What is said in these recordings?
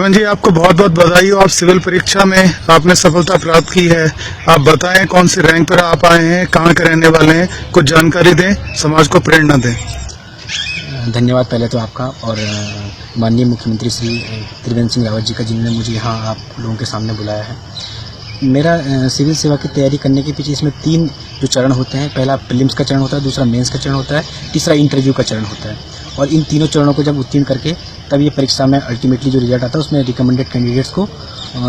सरपंच जी, आपको बहुत बहुत बधाई हो। आप सिविल परीक्षा में आपने सफलता प्राप्त की है। आप बताएं कौन सी रैंक पर आप आए हैं, कहाँ के रहने वाले हैं, कुछ जानकारी दें, समाज को प्रेरणा दें। धन्यवाद पहले तो आपका और माननीय मुख्यमंत्री श्री त्रिवेंद्र सिंह रावत जी का, जिन्होंने मुझे यहाँ आप लोगों के सामने बुलाया है। मेरा सिविल सेवा की तैयारी करने के पीछे इसमें 3 जो चरण होते हैं, पहला प्रीलिम्स का चरण होता है, दूसरा मेंस का चरण होता है, तीसरा इंटरव्यू का चरण होता है। और इन तीनों चरणों को जब उत्तीर्ण करके तब ये परीक्षा में अल्टीमेटली जो रिजल्ट आता है उसमें रिकमेंडेड कैंडिडेट्स को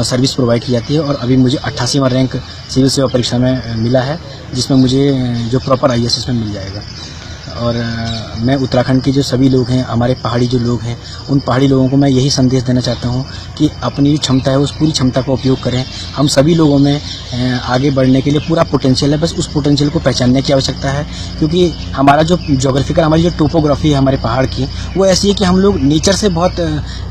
सर्विस प्रोवाइड की जाती है। और अभी मुझे 88वां रैंक सिविल सेवा परीक्षा में मिला है, जिसमें मुझे जो प्रॉपर IAS में मिल जाएगा। और मैं उत्तराखंड के जो सभी लोग हैं, हमारे पहाड़ी जो लोग हैं, उन पहाड़ी लोगों को मैं यही संदेश देना चाहता हूं कि अपनी जो क्षमता है उस पूरी क्षमता का उपयोग करें। हम सभी लोगों में आगे बढ़ने के लिए पूरा पोटेंशियल है, बस उस पोटेंशियल को पहचानने की आवश्यकता है। क्योंकि हमारा जो जोग्राफिकल, हमारी जो टोपोग्राफी है हमारे पहाड़ की, वो ऐसी है कि हम लोग नेचर से बहुत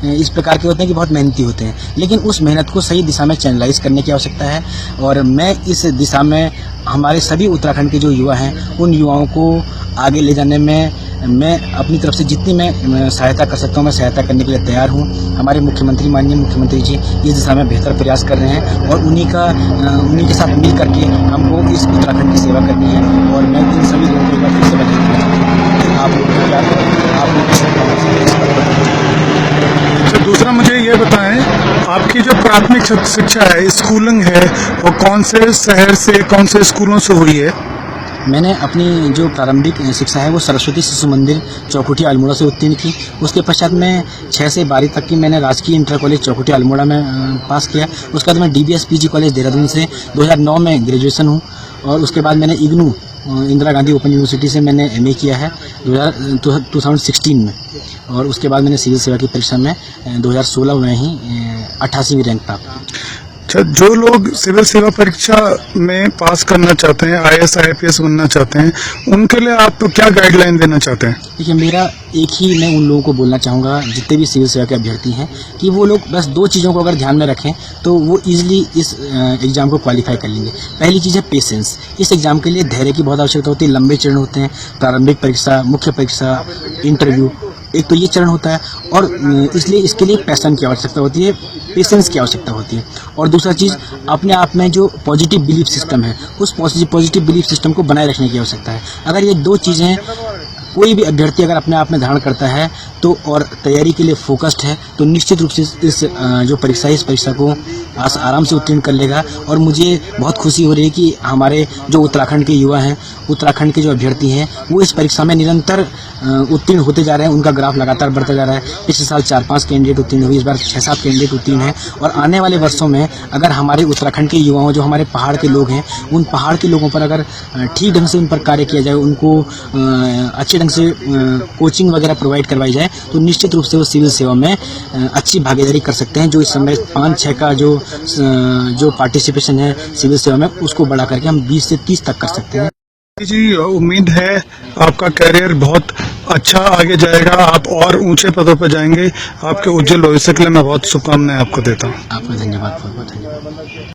इस प्रकार के होते हैं कि बहुत मेहनती होते हैं, लेकिन उस मेहनत को सही दिशा में चैनलाइज करने की आवश्यकता है। और मैं इस दिशा में हमारे सभी उत्तराखंड के जो युवा हैं, उन युवाओं को आगे ले जाने में मैं अपनी तरफ से जितनी मैं सहायता कर सकता हूँ, मैं सहायता करने के लिए तैयार हूँ। हमारे मुख्यमंत्री, माननीय मुख्यमंत्री जी इस दिशा में बेहतर प्रयास कर रहे हैं और उन्हीं के साथ मिल करके हमको इस उत्तराखंड की सेवा करनी है। और मैं इन सभी लोगों को एक बार फिर से बधाई देना चाहता हूँ कि आप अच्छा, दूसरा मुझे ये बताएं, आपकी जो प्राथमिक शिक्षा है, स्कूलिंग है, वो कौन से शहर से, कौन से स्कूलों से हुई है? मैंने अपनी जो प्रारंभिक शिक्षा है वो सरस्वती शिशु मंदिर चौकुटिया अल्मोड़ा से उत्तीर्ण की। उसके पश्चात मैं 6 से 12 तक की मैंने राजकीय इंटर कॉलेज चौकुटिया अल्मोड़ा में पास किया। उसके बाद मैं DBS PG कॉलेज देहरादून से 2009 में ग्रेजुएशन हूँ। और उसके बाद मैंने इग्नू इंदिरा गांधी ओपन यूनिवर्सिटी से मैंने MA किया है 2016 में। और उसके बाद मैंने सिविल सेवा की परीक्षा में 2016 में ही 88वीं रैंक प्राप्त की। अच्छा, जो लोग सिविल सेवा परीक्षा में पास करना चाहते हैं, IAS IPS बनना चाहते हैं, उनके लिए आप क्या गाइडलाइन देना चाहते हैं? देखिए, मेरा एक ही मैं उन लोगों को बोलना चाहूँगा, जितने भी सिविल सेवा के अभ्यर्थी हैं, कि वो लोग बस 2 चीज़ों को अगर ध्यान में रखें तो वो ईजिली इस एग्ज़ाम को क्वालिफाई कर लेंगे। पहली चीज़ है पेशेंस। इस एग्ज़ाम के लिए धैर्य की बहुत आवश्यकता होती है। लंबे चरण होते हैं, प्रारंभिक परीक्षा, मुख्य परीक्षा, इंटरव्यू, एक तो ये चरण होता है। और इसलिए इसके लिए पैशन की आवश्यकता होती है, पेशेंस की आवश्यकता होती है। और दूसरा चीज़, अपने आप में जो पॉजिटिव बिलीफ सिस्टम है, उस पॉजिटिव बिलीफ सिस्टम को बनाए रखने की आवश्यकता है। अगर ये 2 चीज़ें कोई भी अभ्यर्थी अगर अपने आप में धारण करता है तो, और तैयारी के लिए फोकस्ड है, तो निश्चित रूप से इस जो परीक्षा है, इस परीक्षा को आराम से उत्तीर्ण कर लेगा। और मुझे बहुत खुशी हो रही है कि हमारे जो उत्तराखंड के युवा हैं, उत्तराखंड के जो अभ्यर्थी हैं, वो इस परीक्षा में निरंतर उत्तीर्ण होते जा रहे हैं। उनका ग्राफ लगातार बढ़ता जा रहा है। पिछले साल 4-5 कैंडिडेट उत्तीर्ण हुए, इस बार 6-7 कैंडिडेट उत्तीर्ण हैं। और आने वाले वर्षों में अगर हमारे उत्तराखंड के युवाओं, जो हमारे पहाड़ के लोग हैं, उन पहाड़ के लोगों पर अगर ठीक ढंग से उन पर कार्य किया जाए, उनको अच्छे ढंग से कोचिंग वगैरह प्रोवाइड करवाई जाए, तो निश्चित रूप से वो सिविल सेवा में अच्छी भागीदारी कर सकते हैं। जो इस समय 5-6 का जो पार्टिसिपेशन है सिविल सेवा में, उसको बढ़ा करके हम 20 से 30 तक कर सकते हैं। जी, उम्मीद है आपका करियर बहुत अच्छा आगे जाएगा, आप और ऊंचे पदों पर जाएंगे। आपके उज्जवल भविष्य के लिए मैं बहुत शुभकामनाएं आपको देता हूँ। आपका धन्यवाद, बहुत बहुत धन्यवाद।